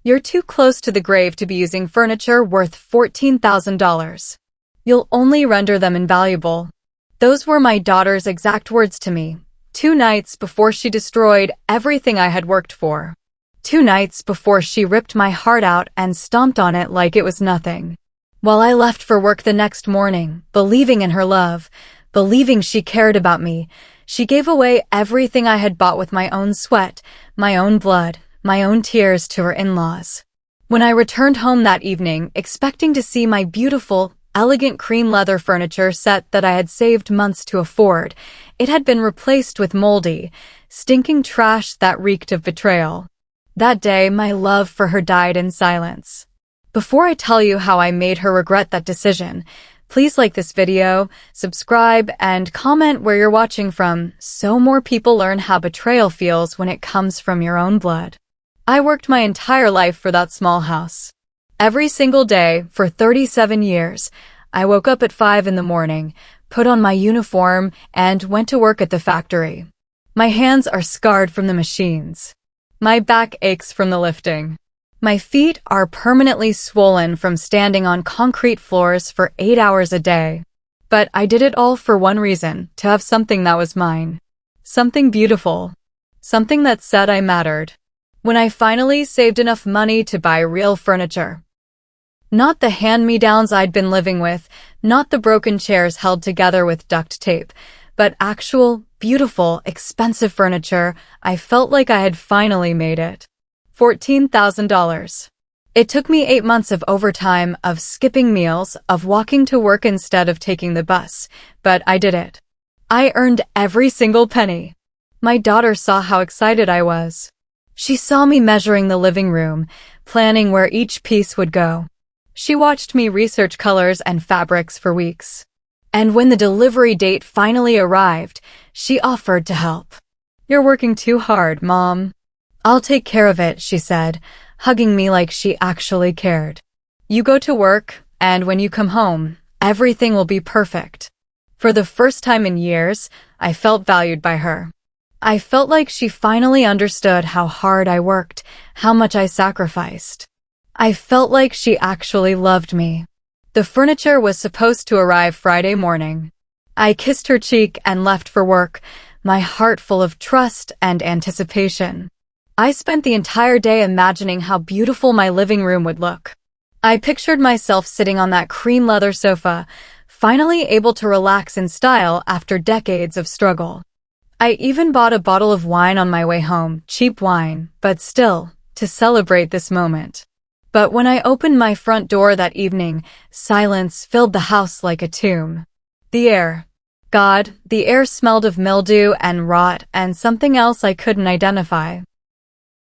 You're too close to the grave to be using furniture worth $14,000. You'll only render them invaluable. Those were my daughter's exact words to me, 2 nights before she destroyed everything I had worked for. 2 nights before she ripped my heart out and stomped on it like it was nothing. While I left for work the next morning, believing in her love, believing she cared about me, she gave away everything I had bought with my own sweat, my own blood, my own tears to her in-laws. When I returned home that evening, expecting to see my beautiful, elegant cream leather furniture set that I had saved months to afford, it had been replaced with moldy, stinking trash that reeked of betrayal. That day, my love for her died in silence. Before I tell you how I made her regret that decision, please like this video, subscribe, and comment where you're watching from so more people learn how betrayal feels when it comes from your own blood. I worked my entire life for that small house. Every single day, for 37 years, I woke up at 5 in the morning, put on my uniform, and went to work at the factory. My hands are scarred from the machines. My back aches from the lifting. My feet are permanently swollen from standing on concrete floors for 8 hours a day. But I did it all for one reason, to have something that was mine. Something beautiful. Something that said I mattered. When I finally saved enough money to buy real furniture. Not the hand-me-downs I'd been living with, not the broken chairs held together with duct tape, but actual, beautiful, expensive furniture, I felt like I had finally made it. $14,000. It took me 8 months of overtime, of skipping meals, of walking to work instead of taking the bus, but I did it. I earned every single penny. My daughter saw how excited I was. She saw me measuring the living room, planning where each piece would go. She watched me research colors and fabrics for weeks. And when the delivery date finally arrived, she offered to help. "You're working too hard, Mom." "I'll take care of it," she said, hugging me like she actually cared. "You go to work, and when you come home, everything will be perfect." For the first time in years, I felt valued by her. I felt like she finally understood how hard I worked, how much I sacrificed. I felt like she actually loved me. The furniture was supposed to arrive Friday morning. I kissed her cheek and left for work, my heart full of trust and anticipation. I spent the entire day imagining how beautiful my living room would look. I pictured myself sitting on that cream leather sofa, finally able to relax in style after decades of struggle. I even bought a bottle of wine on my way home, cheap wine, but still, to celebrate this moment. But when I opened my front door that evening, silence filled the house like a tomb. The air smelled of mildew and rot and something else I couldn't identify.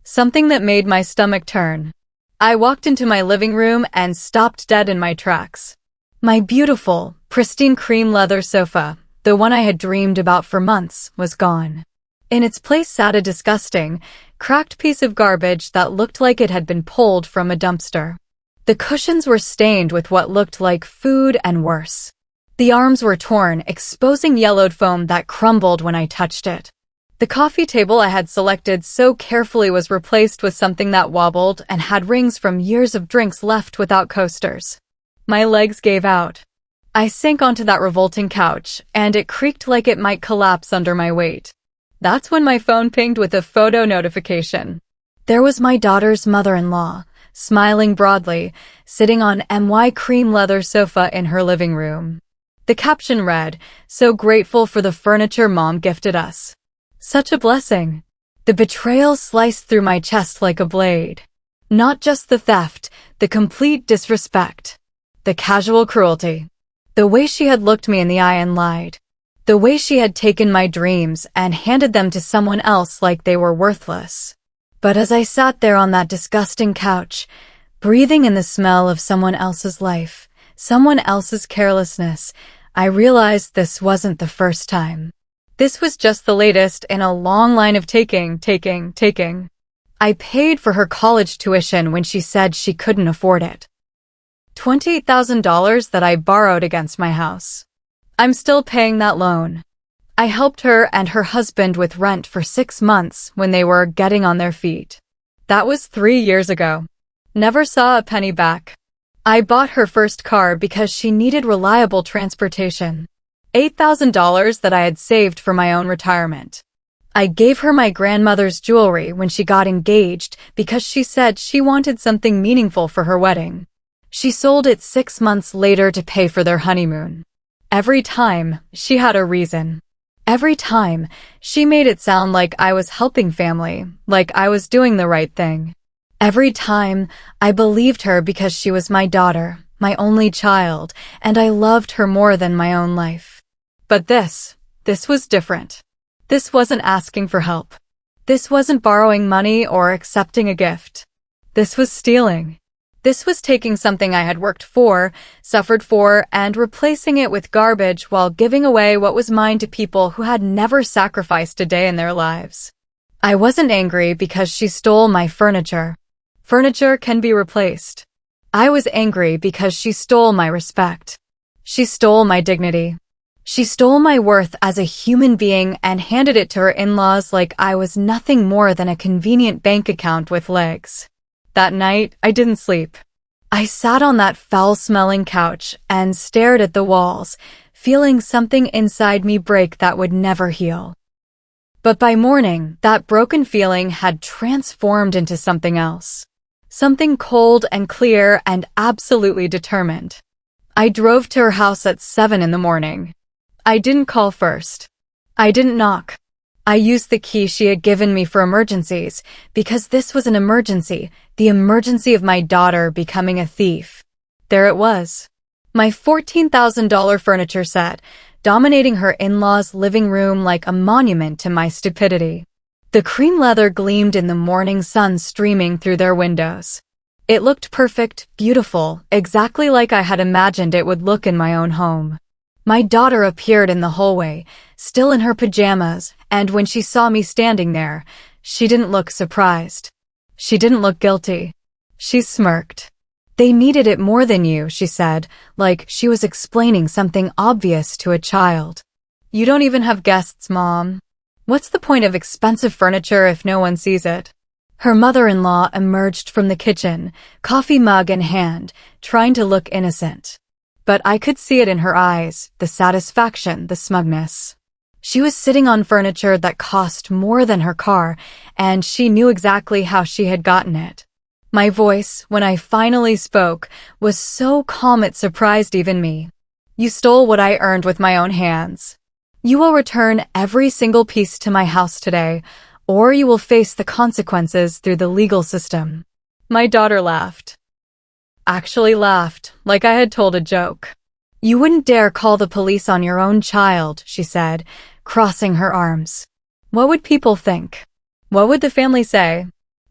Something that made my stomach turn. I walked into my living room and stopped dead in my tracks. My beautiful, pristine cream leather sofa, the one I had dreamed about for months, was gone. In its place sat a disgusting, cracked piece of garbage that looked like it had been pulled from a dumpster. The cushions were stained with what looked like food and worse. The arms were torn, exposing yellowed foam that crumbled when I touched it. The coffee table I had selected so carefully was replaced with something that wobbled and had rings from years of drinks left without coasters. My legs gave out. I sank onto that revolting couch, and it creaked like it might collapse under my weight. That's when my phone pinged with a photo notification. There was my daughter's mother-in-law, smiling broadly, sitting on my cream leather sofa in her living room. The caption read, "So grateful for the furniture Mom gifted us." Such a blessing. The betrayal sliced through my chest like a blade. Not just the theft, the complete disrespect. The casual cruelty. The way she had looked me in the eye and lied. The way she had taken my dreams and handed them to someone else like they were worthless. But as I sat there on that disgusting couch, breathing in the smell of someone else's life, someone else's carelessness, I realized this wasn't the first time. This was just the latest in a long line of taking. I paid for her college tuition when she said she couldn't afford it. $28,000 that I borrowed against my house. I'm still paying that loan. I helped her and her husband with rent for 6 months when they were getting on their feet. That was 3 years ago. Never saw a penny back. I bought her first car because she needed reliable transportation. $8,000 that I had saved for my own retirement. I gave her my grandmother's jewelry when she got engaged because she said she wanted something meaningful for her wedding. She sold it 6 months later to pay for their honeymoon. Every time, she had a reason. Every time, she made it sound like I was helping family, like I was doing the right thing. Every time, I believed her because she was my daughter, my only child, and I loved her more than my own life. But this was different. This wasn't asking for help. This wasn't borrowing money or accepting a gift. This was stealing. This was taking something I had worked for, suffered for, and replacing it with garbage while giving away what was mine to people who had never sacrificed a day in their lives. I wasn't angry because she stole my furniture. Furniture can be replaced. I was angry because she stole my respect. She stole my dignity. She stole my worth as a human being and handed it to her in-laws like I was nothing more than a convenient bank account with legs. That night, I didn't sleep. I sat on that foul-smelling couch and stared at the walls, feeling something inside me break that would never heal. But by morning, that broken feeling had transformed into something else. Something cold and clear and absolutely determined. I drove to her house at 7 in the morning. I didn't call first. I didn't knock. I used the key she had given me for emergencies, because this was an emergency, the emergency of my daughter becoming a thief. There it was. My $14,000 furniture set, dominating her in-laws' living room like a monument to my stupidity. The cream leather gleamed in the morning sun streaming through their windows. It looked perfect, beautiful, exactly like I had imagined it would look in my own home. My daughter appeared in the hallway, still in her pajamas, and when she saw me standing there, she didn't look surprised. She didn't look guilty. She smirked. "They needed it more than you," she said, like she was explaining something obvious to a child. "You don't even have guests, Mom. What's the point of expensive furniture if no one sees it?" Her mother-in-law emerged from the kitchen, coffee mug in hand, trying to look innocent. But I could see it in her eyes, the satisfaction, the smugness. She was sitting on furniture that cost more than her car, and she knew exactly how she had gotten it. My voice, when I finally spoke, was so calm it surprised even me. "You stole what I earned with my own hands. You will return every single piece to my house today, or you will face the consequences through the legal system." My daughter laughed. Actually laughed, like I had told a joke. "You wouldn't dare call the police on your own child," she said, crossing her arms. "What would people think? What would the family say?"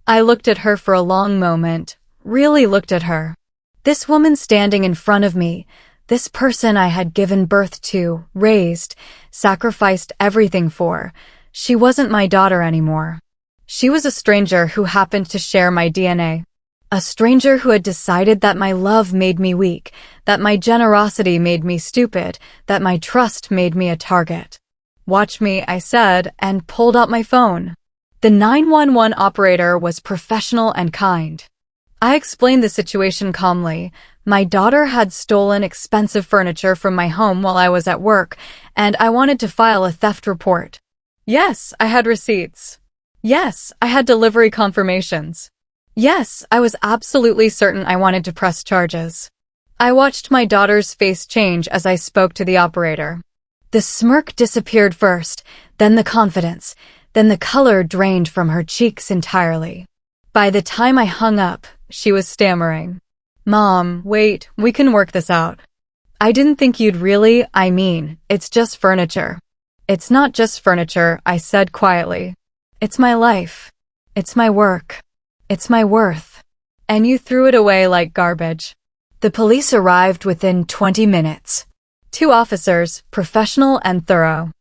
I looked at her for a long moment, really looked at her. This woman standing in front of me, this person I had given birth to, raised, sacrificed everything for, she wasn't my daughter anymore. She was a stranger who happened to share my DNA. A stranger who had decided that my love made me weak, that my generosity made me stupid, that my trust made me a target. "Watch me," I said, and pulled out my phone. The 911 operator was professional and kind. I explained the situation calmly. My daughter had stolen expensive furniture from my home while I was at work, and I wanted to file a theft report. Yes, I had receipts. Yes, I had delivery confirmations. Yes, I was absolutely certain I wanted to press charges. I watched my daughter's face change as I spoke to the operator. The smirk disappeared first, then the confidence, then the color drained from her cheeks entirely. By the time I hung up, she was stammering. "Mom, wait, we can work this out." "I didn't think you'd really, it's just furniture." "It's not just furniture," I said quietly. "It's my life. It's my work. It's my worth. And you threw it away like garbage." The police arrived within 20 minutes. 2 officers, professional and thorough.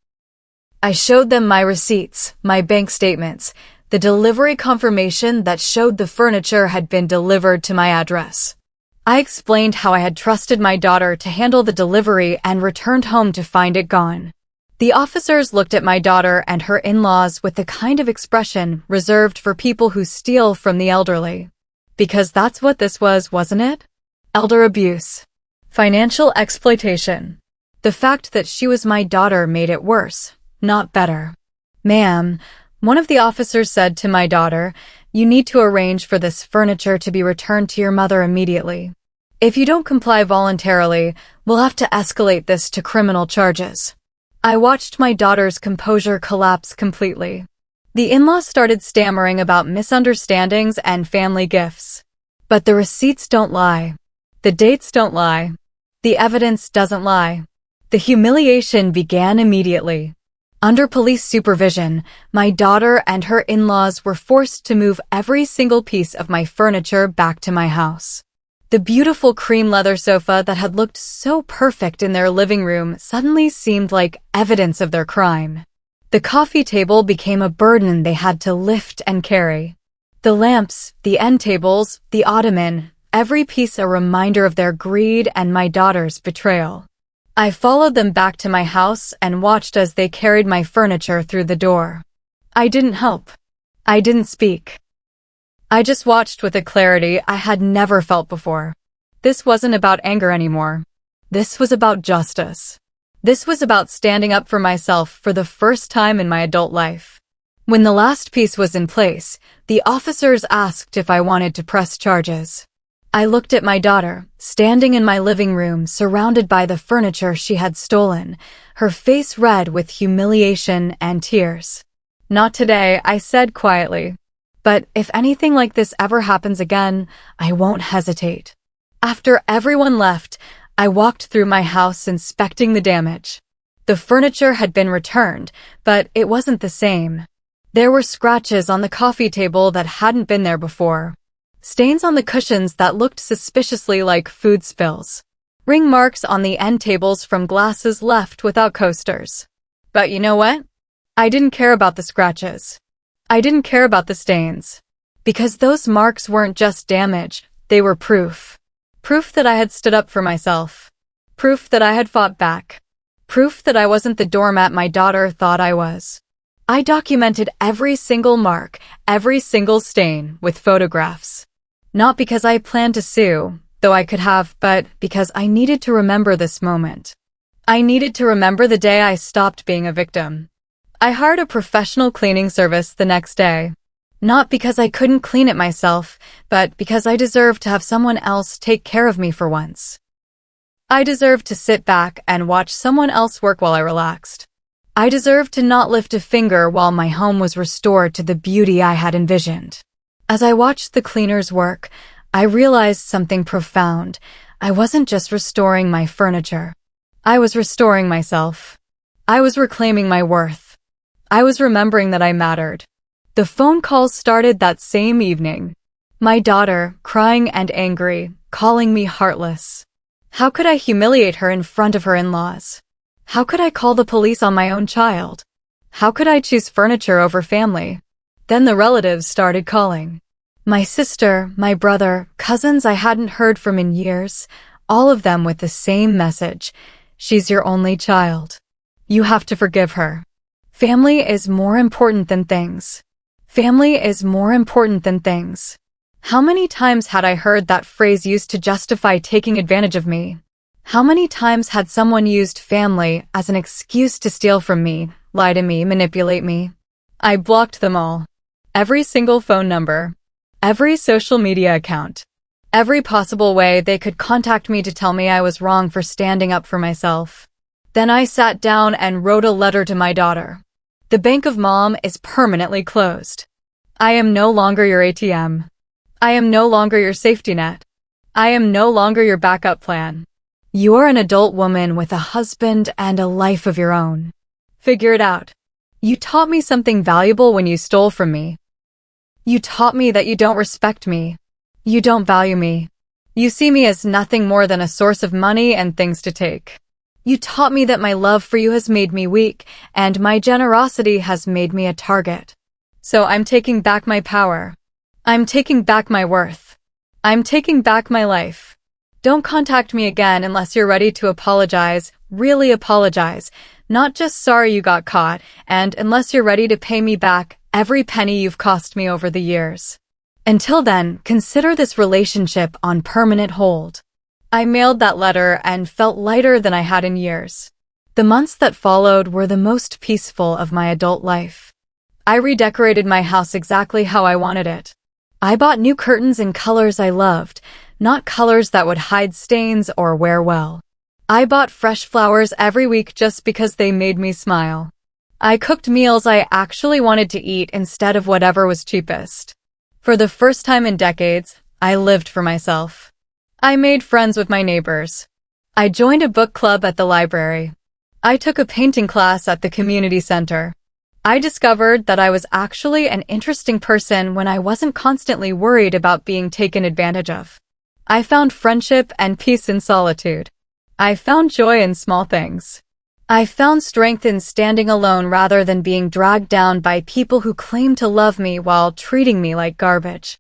I showed them my receipts, my bank statements, the delivery confirmation that showed the furniture had been delivered to my address. I explained how I had trusted my daughter to handle the delivery and returned home to find it gone. The officers looked at my daughter and her in-laws with the kind of expression reserved for people who steal from the elderly. Because that's what this was, wasn't it? Elder abuse. Financial exploitation. The fact that she was my daughter made it worse, not better. Ma'am, one of the officers said to my daughter, "You need to arrange for this furniture to be returned to your mother immediately. If you don't comply voluntarily, we'll have to escalate this to criminal charges." I watched my daughter's composure collapse completely. The in-laws started stammering about misunderstandings and family gifts. But the receipts don't lie. The dates don't lie. The evidence doesn't lie. The humiliation began immediately. Under police supervision, my daughter and her in-laws were forced to move every single piece of my furniture back to my house. The beautiful cream leather sofa that had looked so perfect in their living room suddenly seemed like evidence of their crime. The coffee table became a burden they had to lift and carry. The lamps, the end tables, the ottoman, every piece a reminder of their greed and my daughter's betrayal. I followed them back to my house and watched as they carried my furniture through the door. I didn't help. I didn't speak. I just watched with a clarity I had never felt before. This wasn't about anger anymore. This was about justice. This was about standing up for myself for the first time in my adult life. When the last piece was in place, the officers asked if I wanted to press charges. I looked at my daughter, standing in my living room surrounded by the furniture she had stolen, her face red with humiliation and tears. "Not today," I said quietly. "But if anything like this ever happens again, I won't hesitate." After everyone left, I walked through my house inspecting the damage. The furniture had been returned, but it wasn't the same. There were scratches on the coffee table that hadn't been there before. Stains on the cushions that looked suspiciously like food spills. Ring marks on the end tables from glasses left without coasters. But you know what? I didn't care about the scratches. I didn't care about the stains. Because those marks weren't just damage, they were proof. Proof that I had stood up for myself. Proof that I had fought back. Proof that I wasn't the doormat my daughter thought I was. I documented every single mark, every single stain, with photographs. Not because I planned to sue, though I could have, but because I needed to remember this moment. I needed to remember the day I stopped being a victim. I hired a professional cleaning service the next day. Not because I couldn't clean it myself, but because I deserved to have someone else take care of me for once. I deserved to sit back and watch someone else work while I relaxed. I deserved to not lift a finger while my home was restored to the beauty I had envisioned. As I watched the cleaners work, I realized something profound. I wasn't just restoring my furniture. I was restoring myself. I was reclaiming my worth. I was remembering that I mattered. The phone calls started that same evening. My daughter, crying and angry, calling me heartless. How could I humiliate her in front of her in-laws? How could I call the police on my own child? How could I choose furniture over family? Then the relatives started calling. My sister, my brother, cousins I hadn't heard from in years, all of them with the same message. She's your only child. You have to forgive her. Family is more important than things. Family is more important than things. How many times had I heard that phrase used to justify taking advantage of me? How many times had someone used family as an excuse to steal from me, lie to me, manipulate me? I blocked them all. Every single phone number. Every social media account. Every possible way they could contact me to tell me I was wrong for standing up for myself. Then I sat down and wrote a letter to my daughter. The bank of mom is permanently closed. I am no longer your ATM. I am no longer your safety net. I am no longer your backup plan. You are an adult woman with a husband and a life of your own. Figure it out. You taught me something valuable when you stole from me. You taught me that you don't respect me. You don't value me. You see me as nothing more than a source of money and things to take. You taught me that my love for you has made me weak, and my generosity has made me a target. So I'm taking back my power. I'm taking back my worth. I'm taking back my life. Don't contact me again unless you're ready to apologize, really apologize, not just sorry you got caught, and unless you're ready to pay me back every penny you've cost me over the years. Until then, consider this relationship on permanent hold. I mailed that letter and felt lighter than I had in years. The months that followed were the most peaceful of my adult life. I redecorated my house exactly how I wanted it. I bought new curtains in colors I loved, not colors that would hide stains or wear well. I bought fresh flowers every week just because they made me smile. I cooked meals I actually wanted to eat instead of whatever was cheapest. For the first time in decades, I lived for myself. I made friends with my neighbors. I joined a book club at the library. I took a painting class at the community center. I discovered that I was actually an interesting person when I wasn't constantly worried about being taken advantage of. I found friendship and peace in solitude. I found joy in small things. I found strength in standing alone rather than being dragged down by people who claim to love me while treating me like garbage.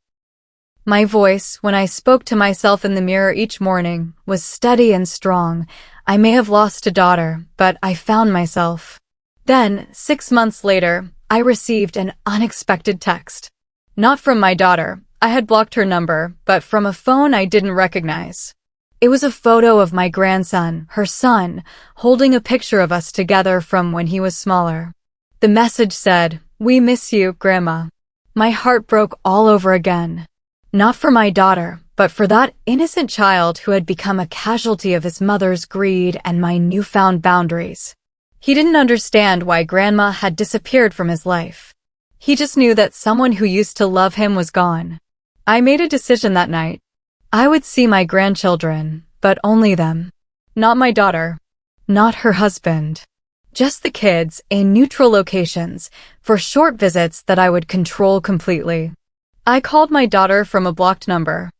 My voice, when I spoke to myself in the mirror each morning, was steady and strong. I may have lost a daughter, but I found myself. Then, 6 months later, I received an unexpected text. Not from my daughter. I had blocked her number, but from a phone I didn't recognize. It was a photo of my grandson, her son, holding a picture of us together from when he was smaller. The message said, "We miss you, Grandma." My heart broke all over again. Not for my daughter, but for that innocent child who had become a casualty of his mother's greed and my newfound boundaries. He didn't understand why Grandma had disappeared from his life. He just knew that someone who used to love him was gone. I made a decision that night. I would see my grandchildren, but only them. Not my daughter. Not her husband. Just the kids in neutral locations for short visits that I would control completely. I called my daughter from a blocked number.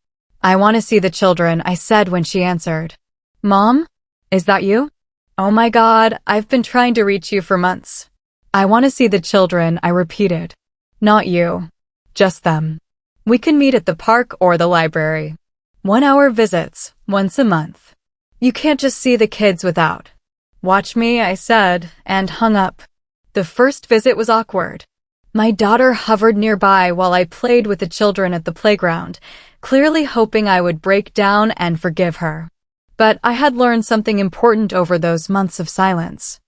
"I want to see the children," I said when she answered. "Mom? Is that you?" "Oh my God, I've been trying to reach you for months." "I want to see the children," I repeated. "Not you. Just them. We can meet at the park or the library. 1-hour visits, once a month. You can't just see the kids without." "Watch me," I said, and hung up. The first visit was awkward. My daughter hovered nearby while I played with the children at the playground, clearly hoping I would break down and forgive her. But I had learned something important over those months of silence.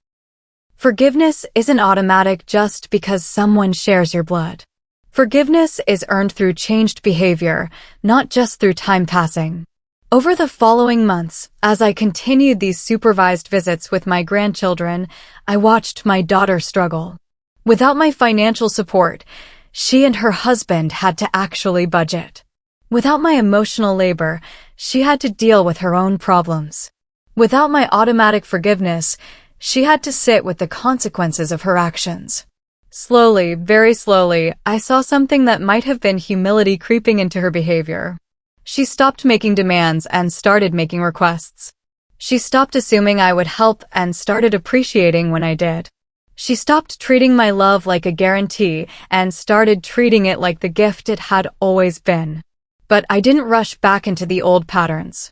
Forgiveness isn't automatic just because someone shares your blood. Forgiveness is earned through changed behavior, not just through time passing. Over the following months, as I continued these supervised visits with my grandchildren, I watched my daughter struggle. Without my financial support, she and her husband had to actually budget. Without my emotional labor, she had to deal with her own problems. Without my automatic forgiveness, she had to sit with the consequences of her actions. Slowly, very slowly, I saw something that might have been humility creeping into her behavior. She stopped making demands and started making requests. She stopped assuming I would help and started appreciating when I did. She stopped treating my love like a guarantee and started treating it like the gift it had always been. But I didn't rush back into the old patterns.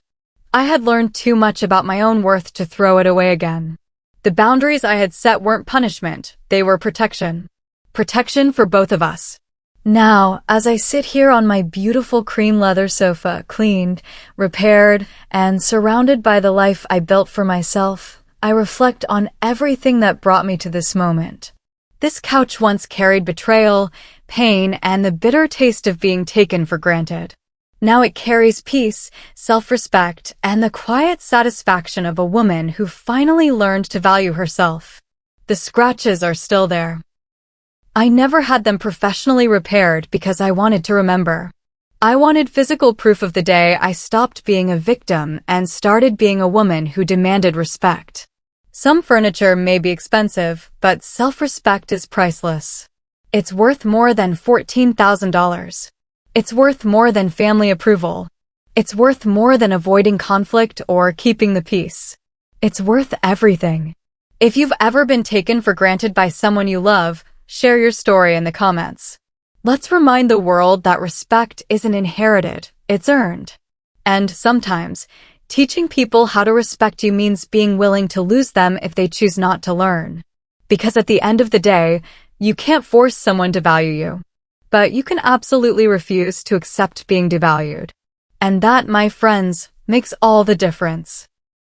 I had learned too much about my own worth to throw it away again. The boundaries I had set weren't punishment, they were protection. Protection for both of us. Now, as I sit here on my beautiful cream leather sofa, cleaned, repaired, and surrounded by the life I built for myself, I reflect on everything that brought me to this moment. This couch once carried betrayal, pain, and the bitter taste of being taken for granted. Now it carries peace, self-respect, and the quiet satisfaction of a woman who finally learned to value herself. The scratches are still there. I never had them professionally repaired because I wanted to remember. I wanted physical proof of the day I stopped being a victim and started being a woman who demanded respect. Some furniture may be expensive, but self-respect is priceless. It's worth more than $14,000. It's worth more than family approval. It's worth more than avoiding conflict or keeping the peace. It's worth everything. If you've ever been taken for granted by someone you love, share your story in the comments. Let's remind the world that respect isn't inherited, it's earned. And sometimes, teaching people how to respect you means being willing to lose them if they choose not to learn. Because at the end of the day, you can't force someone to value you. but you can absolutely refuse to accept being devalued. And that, my friends, makes all the difference.